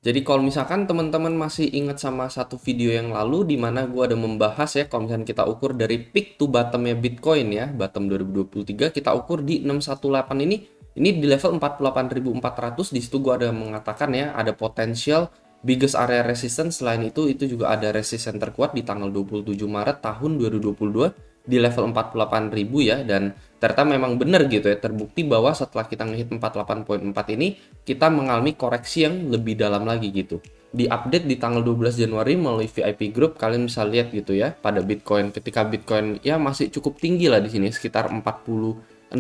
Jadi kalau misalkan teman-teman masih ingat sama satu video yang lalu di mana gue ada membahas ya, kalau misalkan kita ukur dari peak to bottomnya Bitcoin ya, bottom 2023 kita ukur di 618 ini di level 48.400. Di situ gue ada mengatakan ya, ada potensial biggest area resistance. Selain itu juga ada resistance terkuat di tanggal 27 Maret tahun 2022 di level 48.000 ya, dan ternyata memang benar gitu ya, terbukti bahwa setelah kita ngehit 48.4 ini kita mengalami koreksi yang lebih dalam lagi gitu. Di update di tanggal 12 Januari melalui VIP group, kalian bisa lihat gitu ya pada Bitcoin, ketika Bitcoin ya masih cukup tinggi lah di sini sekitar 46.000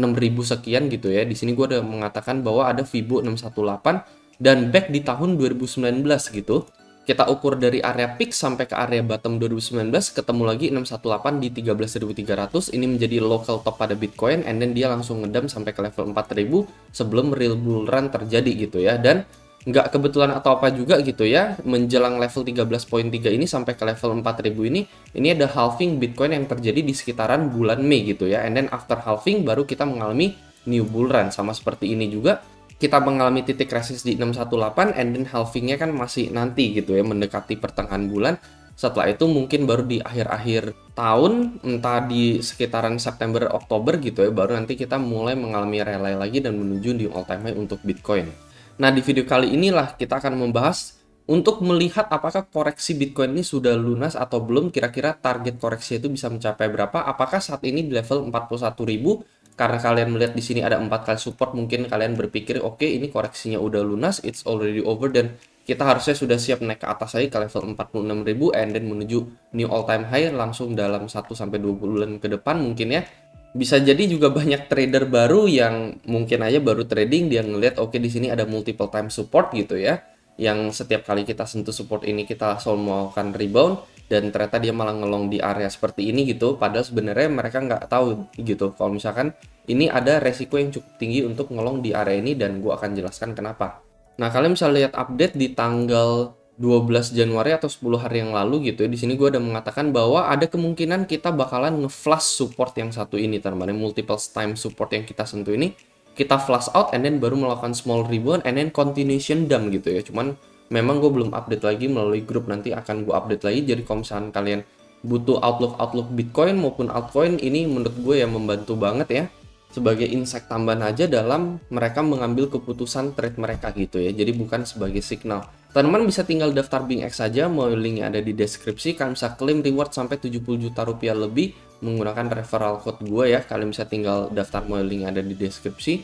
sekian gitu ya. Di sini gue udah mengatakan bahwa ada Fibo 618 dan back di tahun 2019 gitu. Kita ukur dari area peak sampai ke area bottom 2019, ketemu lagi 618 di 13.300. Ini menjadi local top pada Bitcoin, and then dia langsung ngedam sampai ke level 4.000 sebelum real bull run terjadi gitu ya. Dan nggak kebetulan atau apa juga gitu ya, menjelang level 13.3 ini sampai ke level 4.000 ini ada halving Bitcoin yang terjadi di sekitaran bulan Mei gitu ya. And then after halving baru kita mengalami new bull run, sama seperti ini juga. Kita mengalami titik resist di 618, and then halvingnya kan masih nanti gitu ya, mendekati pertengahan bulan. Setelah itu mungkin baru di akhir-akhir tahun, entah di sekitaran September Oktober gitu ya, baru nanti kita mulai mengalami rally lagi dan menuju di all time high untuk Bitcoin. Nah, di video kali inilah kita akan membahas untuk melihat apakah koreksi Bitcoin ini sudah lunas atau belum, kira-kira target koreksi itu bisa mencapai berapa, apakah saat ini di level 41.000. Karena kalian melihat di sini ada 4 kali support, mungkin kalian berpikir oke, ini koreksinya udah lunas, it's already over, dan kita harusnya sudah siap naik ke atas lagi ke level 46.000 and then menuju new all time high langsung dalam 1-2 bulan ke depan mungkin ya. Bisa jadi juga banyak trader baru yang mungkin aja baru trading, dia ngelihat oke, di sini ada multiple time support gitu ya, yang setiap kali kita sentuh support ini kita selalu melakukan rebound, dan ternyata dia malah ngelong di area seperti ini gitu, padahal sebenarnya mereka nggak tahu gitu kalau misalkan ini ada resiko yang cukup tinggi untuk ngelong di area ini, dan gue akan jelaskan kenapa. Nah, kalian bisa lihat update di tanggal 12 Januari atau 10 hari yang lalu gitu ya. Di sini gue ada mengatakan bahwa ada kemungkinan kita bakalan nge-flush support yang satu ini, teman-teman, multiple time support yang kita sentuh ini kita flush out and then baru melakukan small rebound and then continuation dump gitu ya. Cuman memang gue belum update lagi melalui grup, nanti akan gue update lagi. Jadi kalau misalkan kalian butuh outlook Bitcoin maupun altcoin, ini menurut gue ya membantu banget ya, sebagai insight tambahan aja dalam mereka mengambil keputusan trade mereka gitu ya. Jadi bukan sebagai signal. Teman-teman bisa tinggal daftar BingX saja, mau linknya ada di deskripsi. Kalian bisa claim reward sampai 70 juta rupiah lebih menggunakan referral code gue ya. Kalian bisa tinggal daftar, mau linknya ada di deskripsi.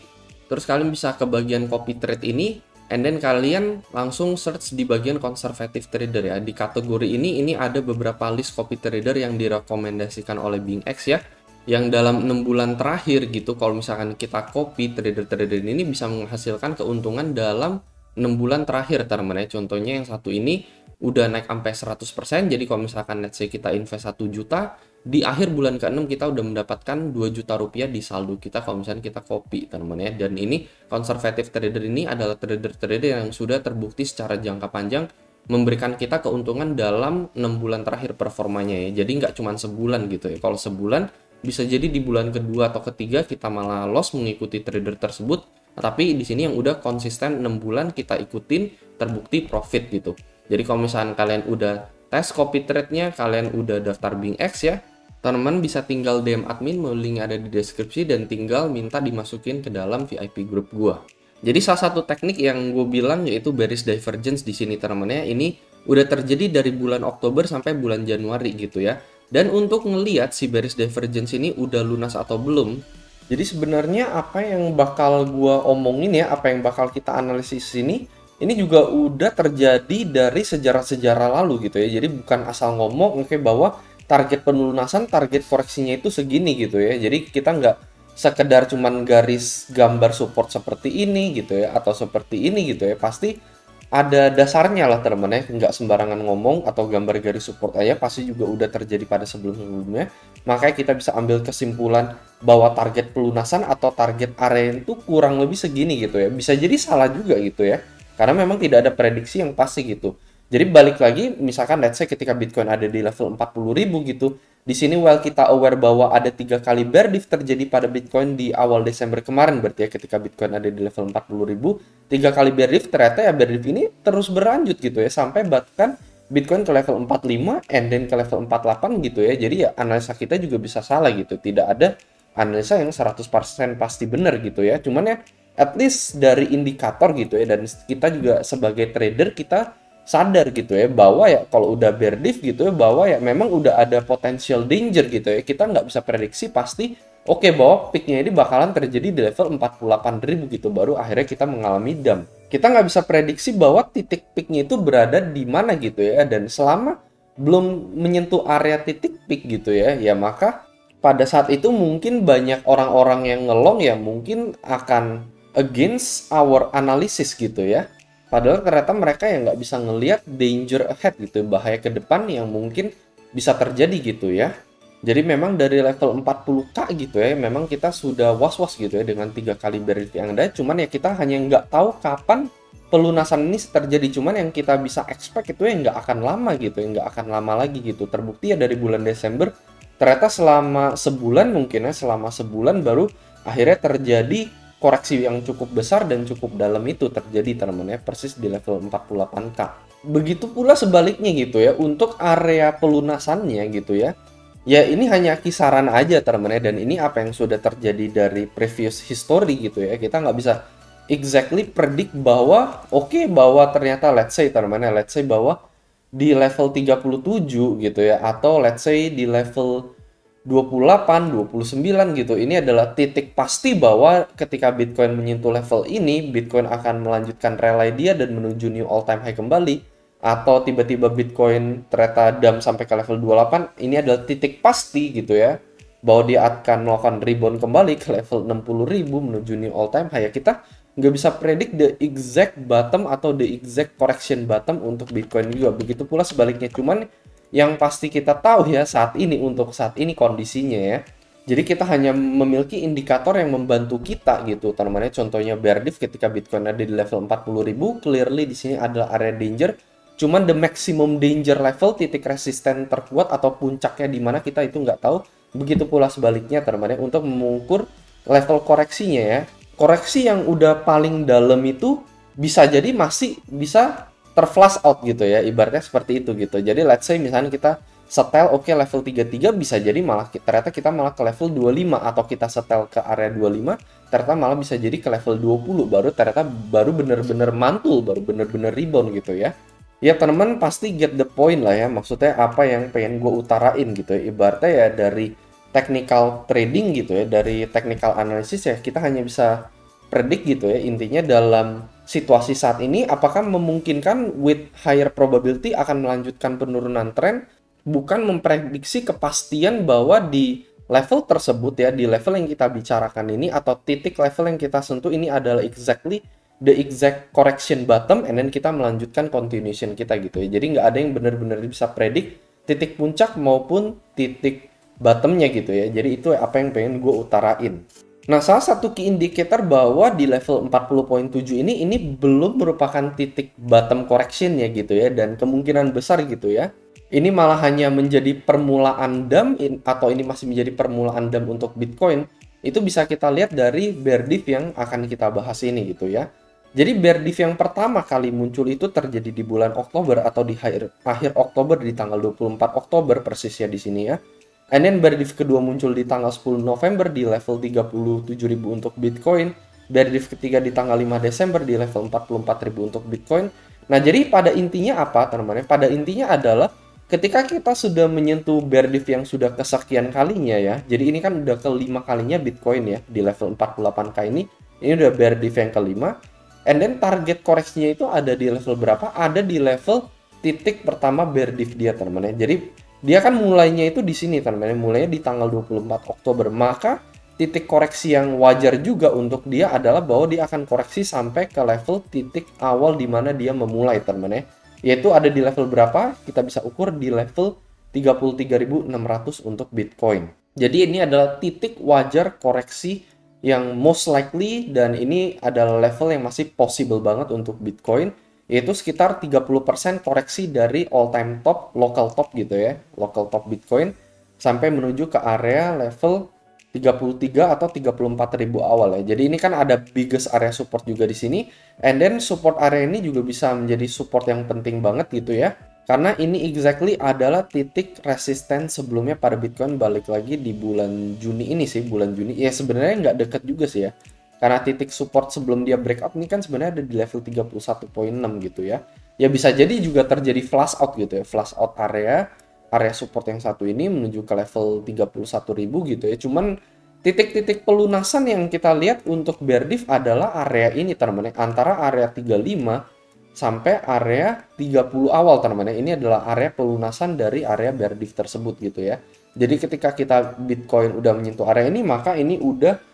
Terus kalian bisa ke bagian copy trade ini, and then kalian langsung search di bagian conservative trader ya. Di kategori ini ada beberapa list copy trader yang direkomendasikan oleh BingX ya, yang dalam 6 bulan terakhir gitu, kalau misalkan kita copy trader-trader ini bisa menghasilkan keuntungan dalam 6 bulan terakhir, teman-teman ya. Contohnya yang satu ini udah naik sampai 100%. Jadi kalau misalkan let's say kita invest 1 juta, di akhir bulan ke-6 kita udah mendapatkan 2 juta rupiah di saldo kita kalau misalkan kita copy, teman-teman ya. Dan ini conservative trader ini adalah trader-trader yang sudah terbukti secara jangka panjang memberikan kita keuntungan dalam 6 bulan terakhir performanya ya. Jadi nggak cuma sebulan gitu ya. Kalau sebulan bisa jadi di bulan kedua atau ketiga kita malah loss mengikuti trader tersebut. Tapi di sini yang udah konsisten 6 bulan kita ikutin, terbukti profit gitu. Jadi kalau misalkan kalian udah tes copy trade-nya, kalian udah daftar BingX ya, teman-teman bisa tinggal DM admin, link ada di deskripsi, dan tinggal minta dimasukin ke dalam VIP group gua. Jadi salah satu teknik yang gue bilang yaitu bearish divergence di sini, teman-teman ya. Ini udah terjadi dari bulan Oktober sampai bulan Januari gitu ya. Dan untuk ngelihat si bearish divergence ini udah lunas atau belum, jadi sebenarnya apa yang bakal gua omongin ya, apa yang bakal kita analisis ini juga udah terjadi dari sejarah-sejarah lalu gitu ya. Jadi bukan asal ngomong oke bahwa target pelunasan, target koreksinya itu segini gitu ya. Jadi kita nggak sekedar cuman garis gambar support seperti ini gitu ya, atau seperti ini gitu ya. Pasti ada dasarnya lah, teman-teman ya. Nggak sembarangan ngomong atau gambar garis support aja, pasti juga udah terjadi pada sebelum-sebelumnya. Makanya kita bisa ambil kesimpulan bahwa target pelunasan atau target area itu kurang lebih segini gitu ya. Bisa jadi salah juga gitu ya, karena memang tidak ada prediksi yang pasti gitu. Jadi balik lagi, misalkan let's say ketika Bitcoin ada di level 40.000 gitu, di sini while kita aware bahwa ada 3 kali bear div terjadi pada Bitcoin di awal Desember kemarin, berarti ya ketika Bitcoin ada di level 40.000, 3 kali bear div, ternyata ya bear div ini terus berlanjut gitu ya, sampai bahkan Bitcoin ke level 45 and then ke level 48 gitu ya. Jadi ya analisa kita juga bisa salah gitu. Tidak ada analisa yang 100% pasti benar gitu ya. Cuman ya at least dari indikator gitu ya, dan kita juga sebagai trader kita sadar gitu ya bahwa ya kalau udah bear div gitu ya, bahwa ya memang udah ada potential danger gitu ya. Kita nggak bisa prediksi pasti oke bahwa peaknya ini bakalan terjadi di level 48.000 gitu, baru akhirnya kita mengalami dump. Kita nggak bisa prediksi bahwa titik peaknya itu berada di mana gitu ya, dan selama belum menyentuh area titik peak gitu ya, ya maka pada saat itu mungkin banyak orang-orang yang ngelong ya mungkin akan against our analysis gitu ya. Padahal ternyata mereka yang nggak bisa ngelihat danger ahead gitu, bahaya ke depan yang mungkin bisa terjadi gitu ya. Jadi memang dari level 40k gitu ya, memang kita sudah was-was gitu ya dengan 3 kali bear div yang ada. Cuman ya kita hanya nggak tahu kapan pelunasan ini terjadi. Cuman yang kita bisa expect itu ya nggak akan lama gitu ya, nggak akan lama lagi gitu. Terbukti ya dari bulan Desember, ternyata selama sebulan mungkin ya, selama sebulan baru akhirnya terjadi koreksi yang cukup besar dan cukup dalam itu terjadi teman-teman ya, persis di level 48k. Begitu pula sebaliknya gitu ya, untuk area pelunasannya gitu ya. Ya ini hanya kisaran aja teman-teman ya, dan ini apa yang sudah terjadi dari previous history gitu ya. Kita nggak bisa exactly predict bahwa bahwa ternyata let's say teman-teman ya, let's say bahwa di level 37 gitu ya, atau let's say di level 28, 29 gitu. Ini adalah titik pasti bahwa ketika Bitcoin menyentuh level ini, Bitcoin akan melanjutkan rally dia dan menuju new all time high kembali. Atau tiba-tiba Bitcoin ternyata dump sampai ke level 28, ini adalah titik pasti gitu ya, bahwa dia akan melakukan rebound kembali ke level 60.000 menuju new all time high. Ya kita nggak bisa predict the exact bottom atau the exact correction bottom untuk Bitcoin juga. Begitu pula sebaliknya. Cuman yang pasti kita tahu ya saat ini, untuk saat ini kondisinya ya. Jadi kita hanya memiliki indikator yang membantu kita gitu. Teman-teman, contohnya bear div ketika Bitcoin ada di level 40.000, clearly di sini adalah area danger. Cuman the maximum danger level, titik resisten terkuat atau puncaknya di mana kita itu nggak tahu. Begitu pula sebaliknya teman-teman, untuk mengukur level koreksinya ya. Koreksi yang udah paling dalam itu bisa jadi masih bisa terflush out gitu ya, ibaratnya seperti itu gitu. Jadi let's say misalnya kita setel level 33, bisa jadi malah ternyata kita malah ke level 25, atau kita setel ke area 25 ternyata malah bisa jadi ke level 20, baru ternyata baru bener-bener mantul, baru bener-bener rebound gitu ya. Ya teman-teman pasti get the point lah ya, maksudnya apa yang pengen gue utarain gitu ya. Ibaratnya ya dari technical trading gitu ya, dari technical analysis ya, kita hanya bisa predict gitu ya. Intinya dalam situasi saat ini, apakah memungkinkan with higher probability akan melanjutkan penurunan tren, bukan memprediksi kepastian bahwa di level tersebut ya, di level yang kita bicarakan ini, atau titik level yang kita sentuh ini adalah exactly the exact correction bottom, and then kita melanjutkan continuation kita gitu ya. Jadi nggak ada yang benar-benar bisa predik titik puncak maupun titik bottomnya gitu ya. Jadi itu apa yang pengen gue utarain. Nah, salah satu key indicator bahwa di level 40.7 ini belum merupakan titik bottom correction ya gitu ya, dan kemungkinan besar gitu ya, ini malah hanya menjadi permulaan dump atau ini masih menjadi permulaan dump untuk Bitcoin. Itu bisa kita lihat dari bear div yang akan kita bahas ini gitu ya. Jadi bear div yang pertama kali muncul itu terjadi di bulan Oktober, atau di akhir Oktober, di tanggal 24 Oktober persisnya di sini ya. And then bear div kedua muncul di tanggal 10 November di level 37.000 untuk Bitcoin. Bear div ketiga di tanggal 5 Desember di level 44.000 untuk Bitcoin. Nah, jadi pada intinya apa teman-teman? Pada intinya adalah ketika kita sudah menyentuh bear div yang sudah kesekian kalinya ya. Jadi ini kan udah kelima kalinya Bitcoin ya di level 48k ini. Ini udah bear div yang kelima. And then target koreksinya itu ada di level berapa? Ada di level titik pertama bear div dia teman-teman ya. Jadi dia kan mulainya itu di sini teman-teman, mulainya di tanggal 24 Oktober. Maka titik koreksi yang wajar juga untuk dia adalah bahwa dia akan koreksi sampai ke level titik awal di mana dia memulai teman-teman ya. Yaitu ada di level berapa? Kita bisa ukur di level 33.600 untuk Bitcoin. Jadi ini adalah titik wajar koreksi yang most likely, dan ini adalah level yang masih possible banget untuk Bitcoin. yaitu sekitar 30% koreksi dari all time top, local top gitu ya, local top Bitcoin sampai menuju ke area level 33 atau 34 ribu awal ya. Jadi ini kan ada biggest area support juga di sini, and then support area ini juga bisa menjadi support yang penting banget gitu ya. Karena ini exactly adalah titik resisten sebelumnya pada Bitcoin balik lagi di bulan Juni ini sih, bulan Juni. Ya sebenarnya nggak deket juga sih ya. Karena titik support sebelum dia breakout ini kan sebenarnya ada di level 31,6 gitu ya. Ya bisa jadi juga terjadi flash out gitu ya, flash out area support yang satu ini menuju ke level 31.000 gitu ya. Cuman titik-titik pelunasan yang kita lihat untuk bear div adalah area ini teman-teman, antara area 35 sampai area 30 awal teman-teman. Ini adalah area pelunasan dari area bear div tersebut gitu ya. Jadi ketika kita Bitcoin udah menyentuh area ini, maka ini udah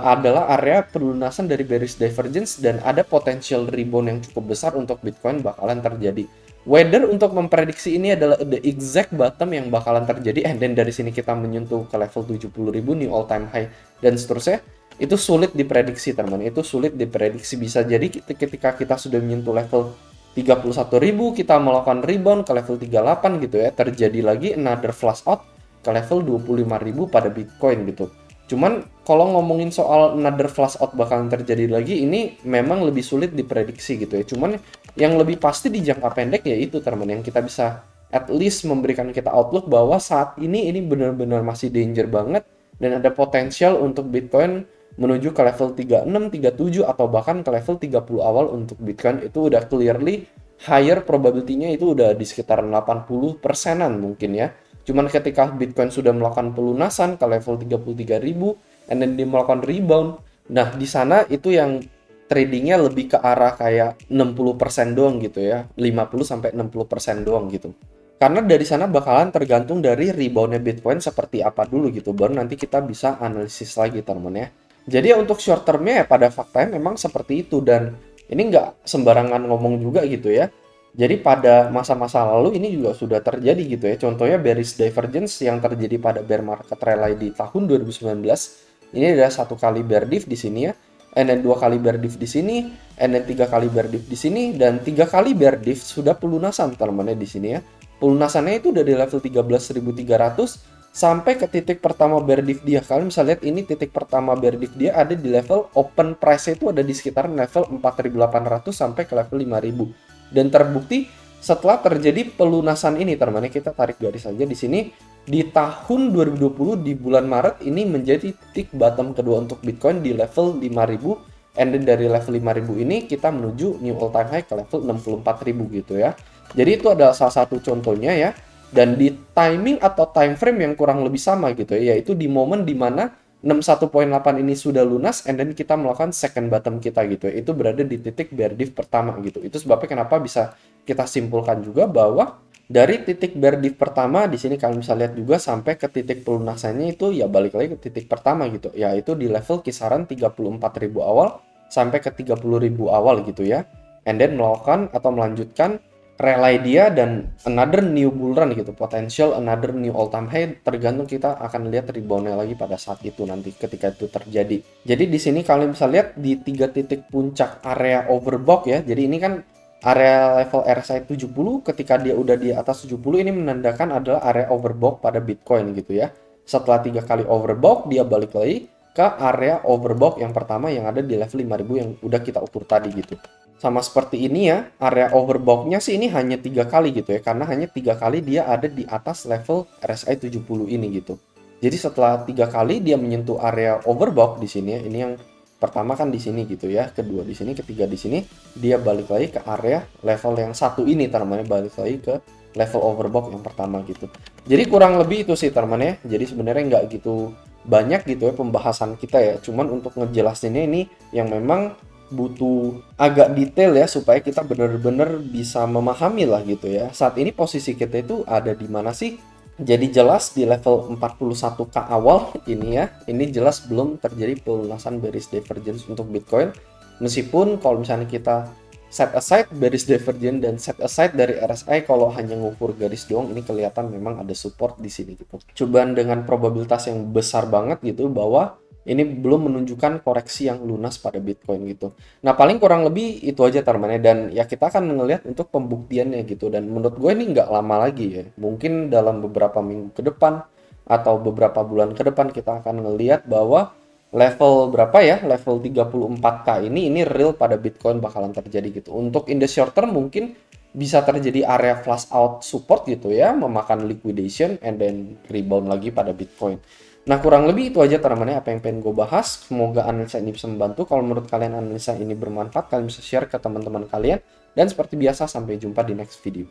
adalah area pelunasan dari bearish divergence dan ada potential rebound yang cukup besar untuk Bitcoin bakalan terjadi. Whether untuk memprediksi ini adalah the exact bottom yang bakalan terjadi, and then dari sini kita menyentuh ke level 70.000 new all time high dan seterusnya, itu sulit diprediksi teman-teman. Itu sulit diprediksi. Bisa jadi ketika kita sudah menyentuh level 31.000, kita melakukan rebound ke level 38 gitu ya, terjadi lagi another flash out ke level 25.000 pada Bitcoin gitu. Cuman kalau ngomongin soal another flash out bakalan terjadi lagi, ini memang lebih sulit diprediksi gitu ya. Cuman yang lebih pasti di jangka pendek ya itu teman-teman, yang kita bisa at least memberikan kita outlook bahwa saat ini benar-benar masih danger banget dan ada potensial untuk Bitcoin menuju ke level 36, 37 atau bahkan ke level 30 awal untuk Bitcoin. Itu udah clearly higher probability-nya, itu udah di sekitar 80%-an mungkin ya. Cuman ketika Bitcoin sudah melakukan pelunasan ke level 33.000 and then dia melakukan rebound, nah di sana itu yang tradingnya lebih ke arah kayak 60% doang gitu ya, 50-60% doang gitu. Karena dari sana bakalan tergantung dari reboundnya Bitcoin seperti apa dulu gitu, baru nanti kita bisa analisis lagi teman-teman ya. Jadi ya untuk short termnya ya pada faktanya memang seperti itu, dan ini nggak sembarangan ngomong juga gitu ya. Jadi pada masa-masa lalu ini juga sudah terjadi gitu ya. Contohnya bearish divergence yang terjadi pada bear market rally di tahun 2019. Ini ada satu kali bear div di sini ya, and then dua kali bear div di sini, and then tiga kali bear div di sini, dan tiga kali bear div sudah pelunasan teman-teman di sini ya. Pelunasannya itu udah di level 13.300 sampai ke titik pertama bear div dia. Kalian bisa lihat ini titik pertama bear div dia ada di level open price itu ada di sekitar level 4.800 sampai ke level 5.000. Dan terbukti setelah terjadi pelunasan ini teman-teman, kita tarik garis saja di sini. Di tahun 2020 di bulan Maret ini menjadi titik bottom kedua untuk Bitcoin di level 5.000, and then dari level 5.000 ini kita menuju new all time high ke level 64.000 gitu ya. Jadi itu adalah salah satu contohnya ya. Dan di timing atau time frame yang kurang lebih sama gitu ya, yaitu di momen dimana 61.8 ini sudah lunas and then kita melakukan second bottom kita gitu ya. Itu berada di titik bear div pertama gitu. Itu sebabnya kenapa bisa kita simpulkan juga bahwa dari titik bear div pertama di sini kalian bisa lihat juga sampai ke titik pelunasannya itu ya balik lagi ke titik pertama gitu, yaitu di level kisaran 34.000 awal sampai ke 30.000 awal gitu ya. And then melakukan atau melanjutkan rally dia dan another new bull run gitu, potential another new all time high, tergantung kita akan lihat reboundnya lagi pada saat itu nanti ketika itu terjadi. Jadi di sini kalian bisa lihat di tiga titik puncak area overbought ya. Jadi ini kan area level RSI 70, ketika dia udah di atas 70 ini menandakan adalah area overbought pada Bitcoin gitu ya. Setelah tiga kali overbought dia balik lagi ke area overbought yang pertama yang ada di level 5.000 yang udah kita ukur tadi gitu. Sama seperti ini ya, area overbought-nya sih ini hanya 3 kali gitu ya, karena hanya 3 kali dia ada di atas level RSI 70 ini gitu. Jadi setelah 3 kali dia menyentuh area overbought di sini ya, ini yang pertama kan di sini gitu ya, kedua di sini, ketiga di sini, dia balik lagi ke area level yang satu ini teman-teman, balik lagi ke level overbought yang pertama gitu. Jadi kurang lebih itu sih teman-teman ya. Jadi sebenarnya nggak gitu banyak gitu ya pembahasan kita ya, cuman untuk ngejelasinnya ini yang memang butuh agak detail ya supaya kita benar-benar bisa memahami lah gitu ya. Saat ini posisi kita itu ada di mana sih? Jadi jelas di level 41k awal ini ya. Ini jelas belum terjadi pelunasan bearish divergence untuk Bitcoin. Meskipun kalau misalnya kita set aside bearish divergence dan set aside dari RSI, kalau hanya ngukur garis doang ini kelihatan memang ada support di sini gitu. Cobaan dengan probabilitas yang besar banget gitu bahwa ini belum menunjukkan koreksi yang lunas pada Bitcoin gitu. Nah, paling kurang lebih itu aja teman-teman ya. Dan ya kita akan ngelihat untuk pembuktiannya gitu. Dan menurut gue ini nggak lama lagi ya. Mungkin dalam beberapa minggu ke depan atau beberapa bulan ke depan kita akan ngelihat bahwa level berapa ya, level 34K ini real pada Bitcoin bakalan terjadi gitu. Untuk in the short term mungkin bisa terjadi area flush out support gitu ya, memakan liquidation and then rebound lagi pada Bitcoin. Nah, kurang lebih itu aja teman-teman ya, apa yang pengen gue bahas. Semoga analisa ini bisa membantu. Kalau menurut kalian analisa ini bermanfaat, kalian bisa share ke teman-teman kalian. Dan seperti biasa, sampai jumpa di next video.